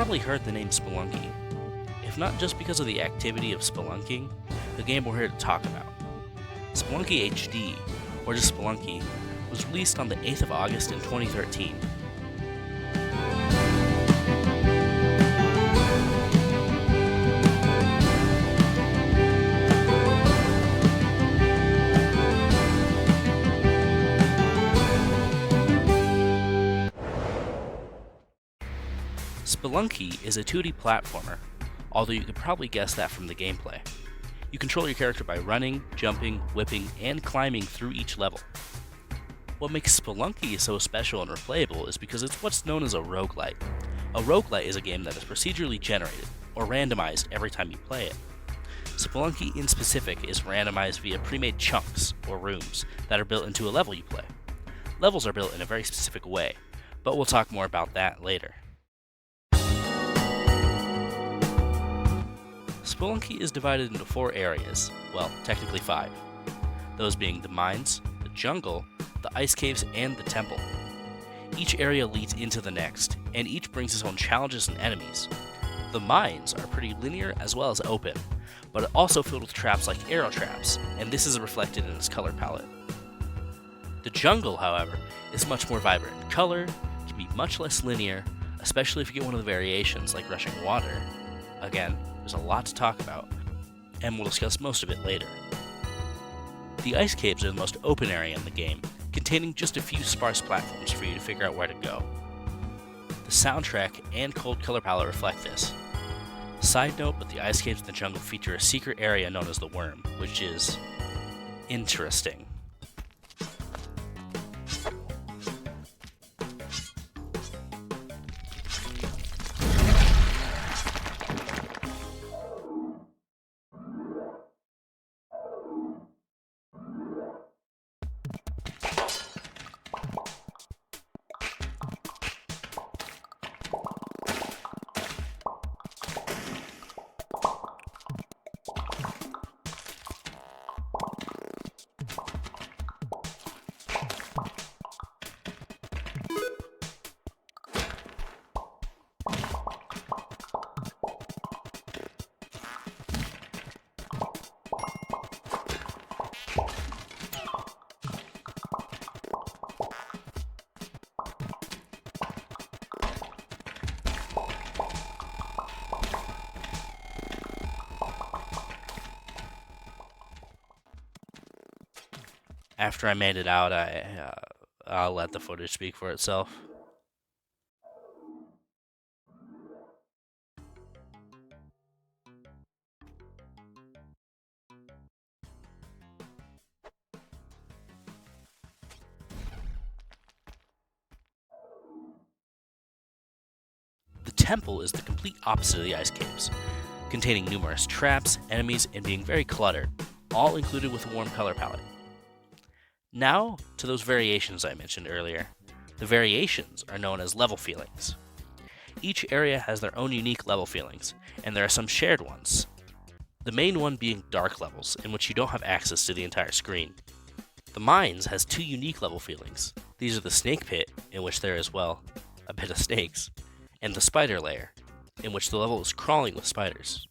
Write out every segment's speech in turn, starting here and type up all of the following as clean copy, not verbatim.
probably heard the name Spelunky, if not just because of the activity of spelunking, the game we're here to talk about. Spelunky HD, or just Spelunky, was released on the 8th of August in 2013. Spelunky is a 2D platformer, although you could probably guess that from the gameplay. You control your character by running, jumping, whipping, and climbing through each level. What makes Spelunky so special and replayable is because it's what's known as a roguelite. A roguelite is a game that is procedurally generated, or randomized every time you play it. Spelunky in specific is randomized via pre-made chunks, or rooms, that are built into a level you play. Levels are built in a very specific way, but we'll talk more about that later. Spelunky is divided into 4 areas, well, technically 5. Those being the mines, the jungle, the ice caves, and the temple. Each area leads into the next, and each brings its own challenges and enemies. The mines are pretty linear as well as open, but also filled with traps like arrow traps, and this is reflected in its color palette. The jungle, however, is much more vibrant in color, can be much less linear, especially if you get one of the variations like rushing water. Again, there's a lot to talk about, and we'll discuss most of it later. The ice caves are the most open area in the game, containing just a few sparse platforms for you to figure out where to go. The soundtrack and cold color palette reflect this. Side note, but the ice caves in the jungle feature a secret area known as the Worm, which is interesting. After I made it out, I'll let the footage speak for itself. The temple is the complete opposite of the ice caves, containing numerous traps, enemies, and being very cluttered, all included with a warm color palette. Now, to those variations I mentioned earlier. The variations are known as level feelings. Each area has their own unique level feelings, and there are some shared ones. The main one being dark levels, in which you don't have access to the entire screen. The mines has 2 unique level feelings. These are the snake pit, in which there is, well, a bit of snakes, and the spider lair, in which the level is crawling with spiders.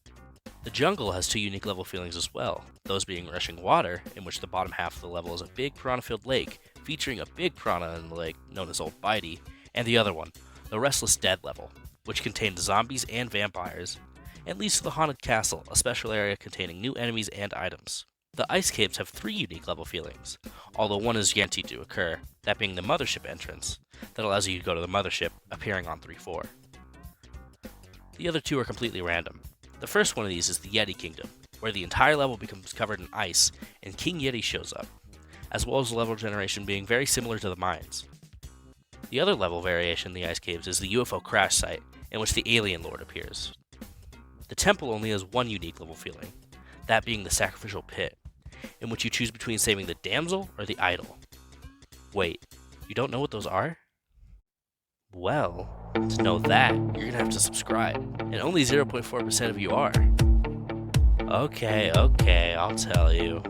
The jungle has 2 unique level feelings as well, those being rushing water, in which the bottom half of the level is a big piranha-filled lake, featuring a big piranha in the lake known as Old Bitey, and the other one, the Restless Dead level, which contains zombies and vampires, and leads to the Haunted Castle, a special area containing new enemies and items. The ice caves have 3 unique level feelings, although one is guaranteed to occur, that being the mothership entrance, that allows you to go to the mothership, appearing on 3-4. The other 2 are completely random. The first one of these is the Yeti Kingdom, where the entire level becomes covered in ice and King Yeti shows up, as well as the level generation being very similar to the mines. The other level variation in the ice caves is the UFO crash site, in which the Alien Lord appears. The temple only has 1 unique level feeling, that being the Sacrificial Pit, in which you choose between saving the damsel or the idol. Wait, you don't know what those are? Well, to know that, you're gonna have to subscribe, and only 0.4% of you are. Okay, I'll tell you.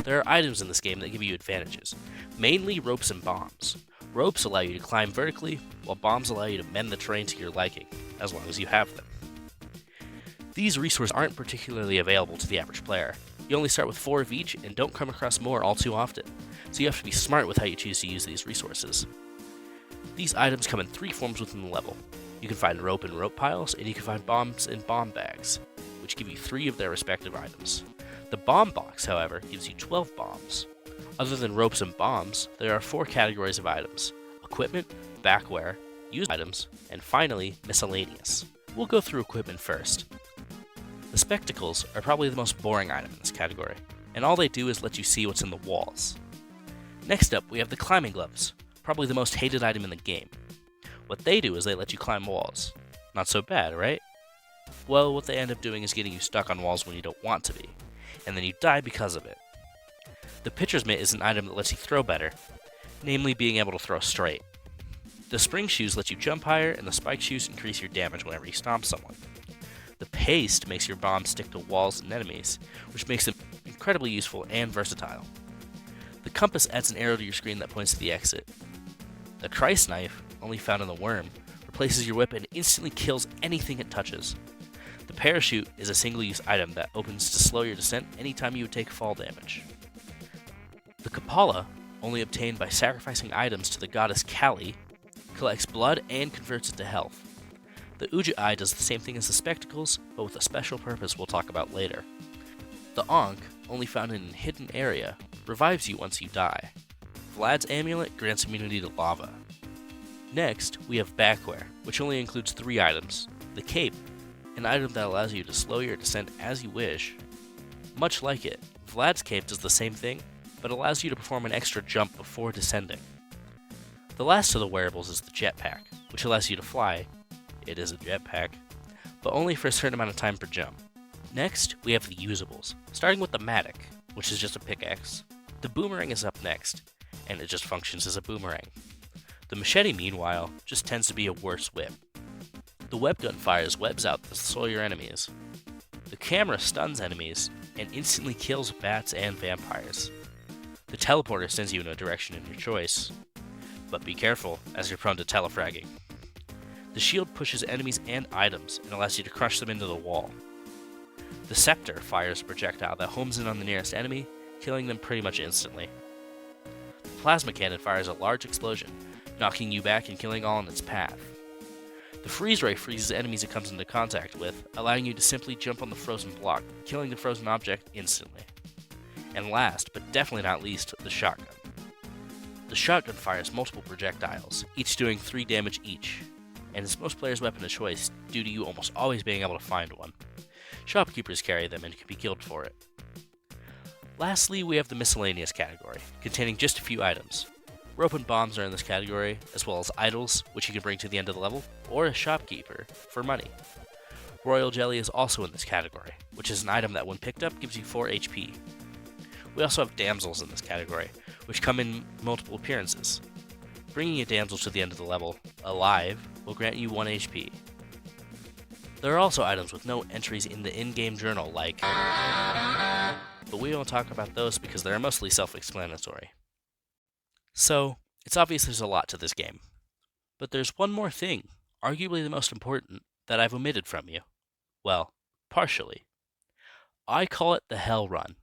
There are items in this game that give you advantages, mainly ropes and bombs. Ropes allow you to climb vertically, while bombs allow you to mend the terrain to your liking, as long as you have them. These resources aren't particularly available to the average player. You only start with 4 of each and don't come across more all too often, so you have to be smart with how you choose to use these resources. These items come in 3 forms within the level. You can find rope in rope piles, and you can find bombs in bomb bags, which give you 3 of their respective items. The bomb box, however, gives you 12 bombs. Other than ropes and bombs, there are 4 categories of items: equipment, backwear, used items, and finally, miscellaneous. We'll go through equipment first. The spectacles are probably the most boring item in this category, and all they do is let you see what's in the walls. Next up, we have the climbing gloves, probably the most hated item in the game. What they do is they let you climb walls. Not so bad, right? Well, what they end up doing is getting you stuck on walls when you don't want to be, and then you die because of it. The pitcher's mitt is an item that lets you throw better, namely being able to throw straight. The spring shoes let you jump higher, and the spike shoes increase your damage whenever you stomp someone. The paste makes your bombs stick to walls and enemies, which makes them incredibly useful and versatile. The compass adds an arrow to your screen that points to the exit. The Christ knife, only found in the worm, replaces your whip and instantly kills anything it touches. The parachute is a single-use item that opens to slow your descent anytime you would take fall damage. The Kapala, only obtained by sacrificing items to the goddess Kali, collects blood and converts it to health. The Uja Eye does the same thing as the spectacles, but with a special purpose we'll talk about later. The Ankh, only found in a hidden area, revives you once you die. Vlad's amulet grants immunity to lava. Next, we have backwear, which only includes 3 items. The cape, an item that allows you to slow your descent as you wish. Much like it, Vlad's cape does the same thing, but allows you to perform an extra jump before descending. The last of the wearables is the jetpack, which allows you to fly. It is a jetpack, but only for a certain amount of time per jump. Next, we have the usables, starting with the Matic, which is just a pickaxe. The boomerang is up next, and it just functions as a boomerang. The machete, meanwhile, just tends to be a worse whip. The web gun fires webs out that slow your enemies. The camera stuns enemies and instantly kills bats and vampires. The teleporter sends you in a direction of your choice, but be careful as you're prone to telefragging. The shield pushes enemies and items and allows you to crush them into the wall. The scepter fires a projectile that homes in on the nearest enemy, killing them pretty much instantly. The plasma cannon fires a large explosion, knocking you back and killing all in its path. The freeze ray freezes enemies it comes into contact with, allowing you to simply jump on the frozen block, killing the frozen object instantly. And last, but definitely not least, the shotgun. The shotgun fires multiple projectiles, each doing 3 damage each, and is most players' weapon of choice due to you almost always being able to find one. Shopkeepers carry them and can be killed for it. Lastly, we have the miscellaneous category, containing just a few items. Rope and bombs are in this category, as well as idols, which you can bring to the end of the level, or a shopkeeper, for money. Royal Jelly is also in this category, which is an item that when picked up gives you 4 HP. We also have damsels in this category, which come in multiple appearances. Bringing a damsel to the end of the level, alive, will grant you 1 HP. There are also items with no entries in the in-game journal like, but we won't talk about those because they're mostly self-explanatory. So, it's obvious there's a lot to this game. But there's one more thing, arguably the most important, that I've omitted from you. Well, partially. I call it the Hell Run.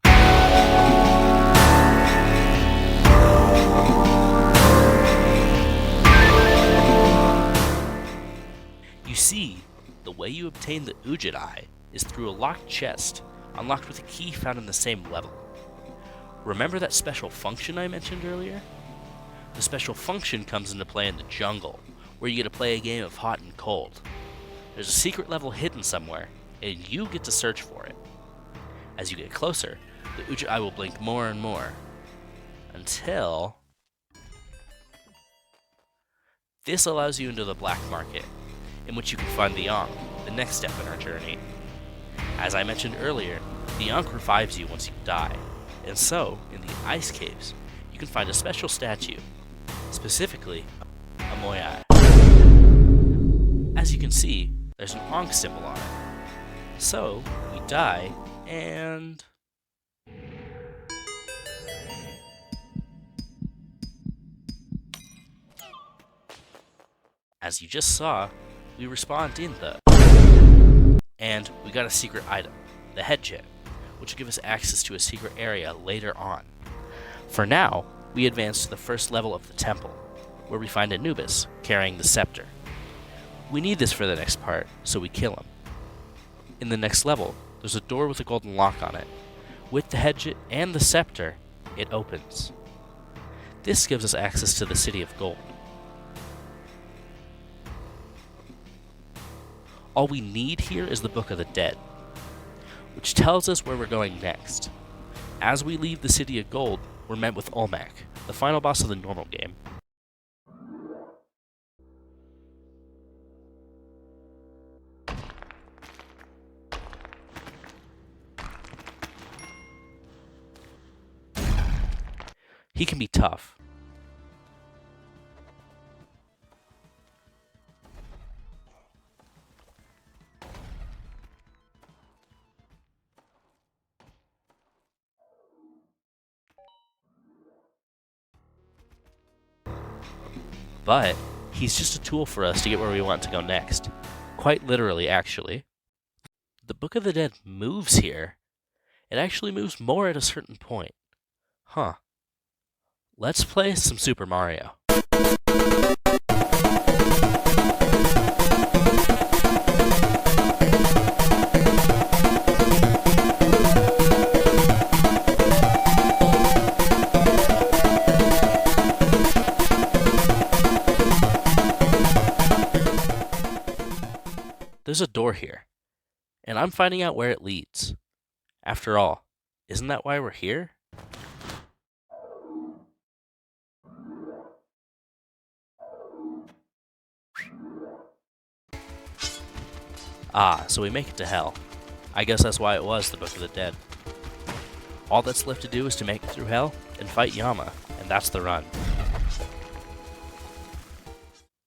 You see, the way you obtain the Ujit Eye is through a locked chest, unlocked with a key found in the same level. Remember that special function I mentioned earlier? The special function comes into play in the jungle, where you get to play a game of hot and cold. There's a secret level hidden somewhere, and you get to search for it. As you get closer, the Ujit Eye will blink more and more, until... This allows you into the black market, in which you can find the Ankh, the next step in our journey. As I mentioned earlier, the Ankh revives you once you die, and so, in the ice caves, you can find a special statue, specifically a Moyai. As you can see, there's an Ankh symbol on it. So, we die, and... As you just saw, we respawned in the... And we got a secret item, the head gem, which will give us access to a secret area later on. For now, we advance to the first level of the temple, where we find Anubis carrying the scepter. We need this for the next part, so we kill him. In the next level, there's a door with a golden lock on it. With the head and the scepter, it opens. This gives us access to the City of Gold. All we need here is the Book of the Dead, which tells us where we're going next. As we leave the City of Gold, we're met with Olmec, the final boss of the normal game. He can be tough. But he's just a tool for us to get where we want to go next. Quite literally, actually. The Book of the Dead moves here. It actually moves more at a certain point. Huh. Let's play some Super Mario. There's a door here, and I'm finding out where it leads. After all, isn't that why we're here? Ah, so we make it to Hell. I guess that's why it was the Book of the Dead. All that's left to do is to make it through Hell and fight Yama, and that's the run.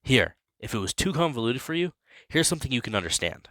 Here, if it was too convoluted for you, here's something you can understand.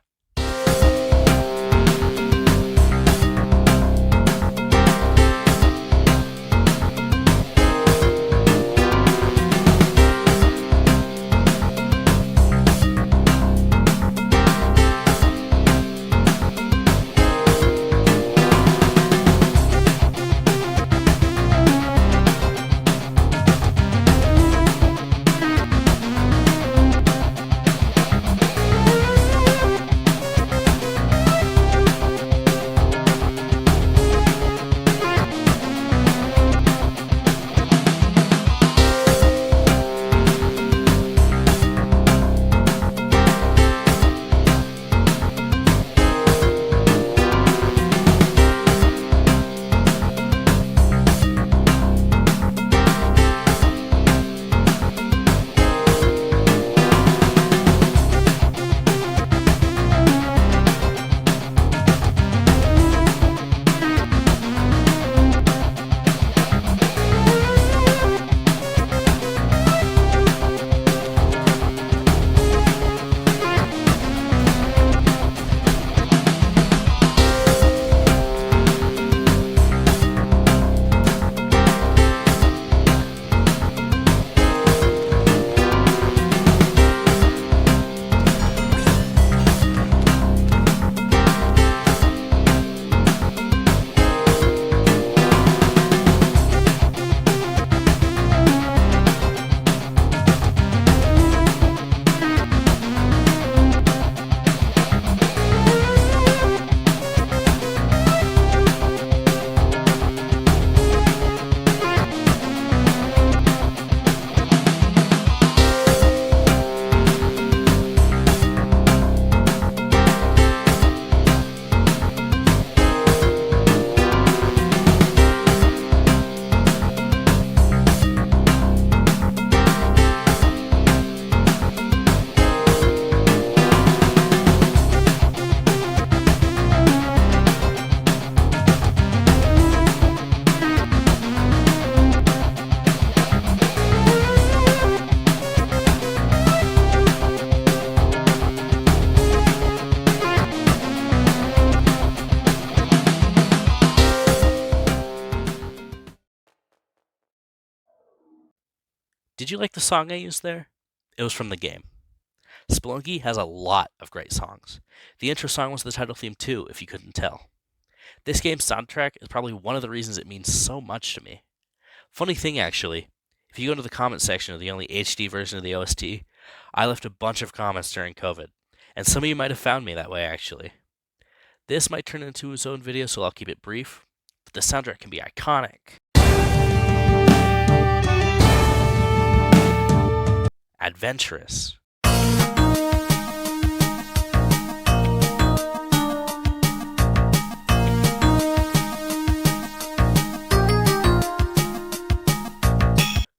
Did you like the song I used there? It was from the game. Spelunky has a lot of great songs. The intro song was the title theme too, if you couldn't tell. This game's soundtrack is probably one of the reasons it means so much to me. Funny thing, actually, if you go into the comments section of the only HD version of the OST, I left a bunch of comments during COVID, and some of you might have found me that way, actually. This might turn into its own video, so I'll keep it brief, but the soundtrack can be iconic. Adventurous.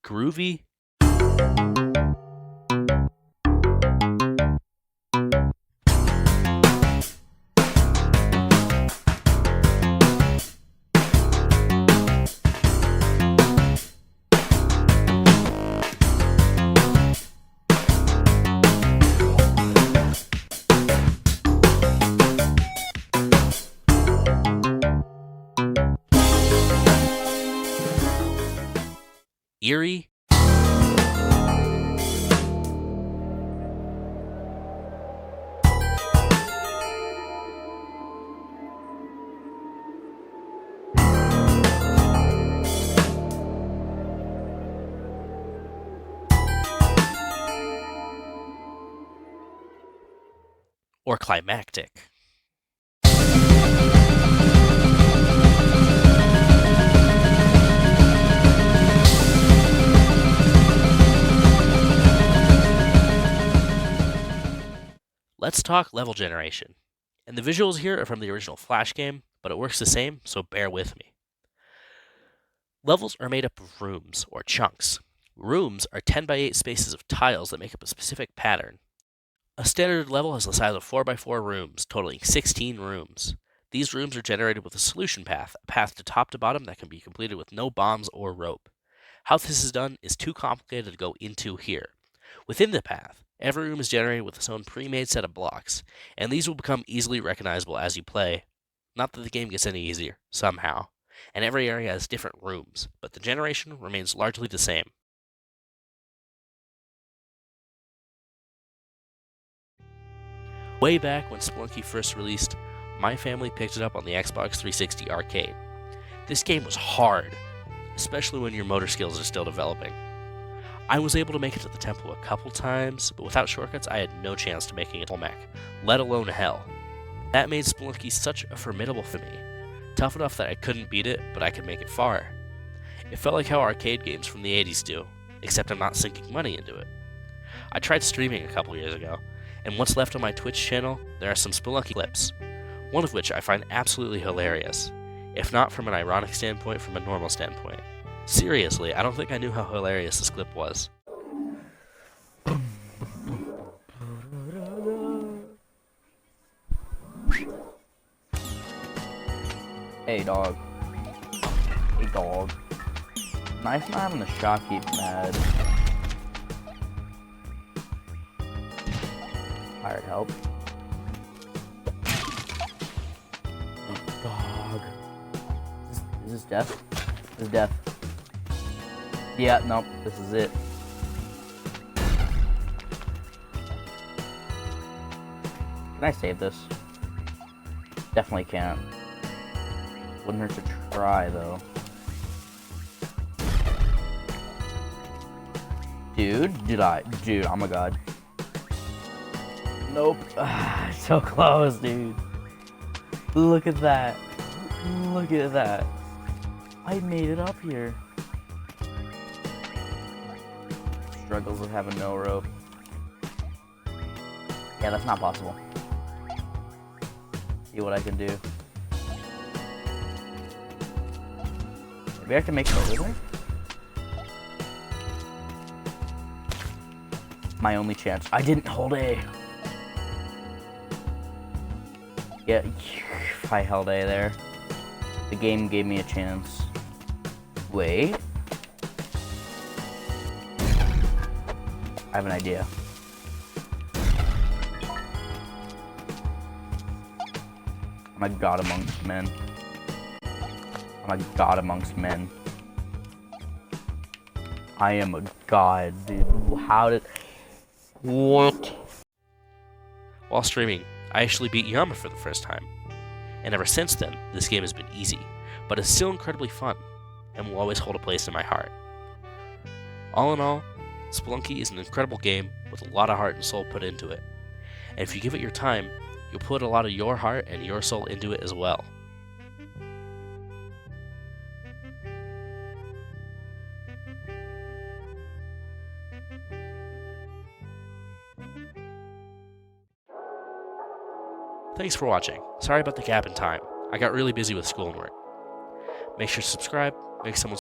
Groovy. Eerie. Or climactic. Let's talk level generation. And the visuals here are from the original Flash game, but it works the same, so bear with me. Levels are made up of rooms, or chunks. Rooms are 10 by 8 spaces of tiles that make up a specific pattern. A standard level has the size of 4 by 4 rooms, totaling 16 rooms. These rooms are generated with a solution path, a path to top to bottom that can be completed with no bombs or rope. How this is done is too complicated to go into here. Within the path, every room is generated with its own pre-made set of blocks, and these will become easily recognizable as you play. Not that the game gets any easier, somehow. And every area has different rooms, but the generation remains largely the same. Way back when Spelunky first released, my family picked it up on the Xbox 360 arcade. This game was hard, especially when your motor skills are still developing. I was able to make it to the temple a couple times, but without shortcuts I had no chance to making it to mech, let alone hell. That made Spelunky such a formidable for me. Tough enough that I couldn't beat it, but I could make it far. It felt like how arcade games from the 80s do, except I'm not sinking money into it. I tried streaming a couple years ago, and what's left on my Twitch channel, there are some Spelunky clips, one of which I find absolutely hilarious, if not from an ironic standpoint, from a normal standpoint. Seriously, I don't think I knew how hilarious this clip was. Hey dog. Hey dog. Nice not having the shopkeep mad. Hired help. Oh, dog. Is this death? This is death. Yeah, nope, this is it. Can I save this? Definitely can't. Wouldn't hurt to try, though. Dude, oh my god. Nope. So close, dude. Look at that. Look at that. I made it up here. Struggles with having no rope. Yeah, that's not possible. See what I can do. Maybe I can make it over there? My only chance. I didn't hold A. Yeah, if I held A there, the game gave me a chance. Wait. I have an idea. I'm a god amongst men. I'm a god amongst men. I am a god, dude. How did... What? While streaming, I actually beat Yama for the first time, and ever since then, this game has been easy, but it's still incredibly fun, and will always hold a place in my heart. All in all, Spelunky is an incredible game with a lot of heart and soul put into it, and if you give it your time, you'll put a lot of your heart and your soul into it as well. Thanks for watching. Sorry about the gap in time. I got really busy with school and work. Make sure to subscribe, make someone's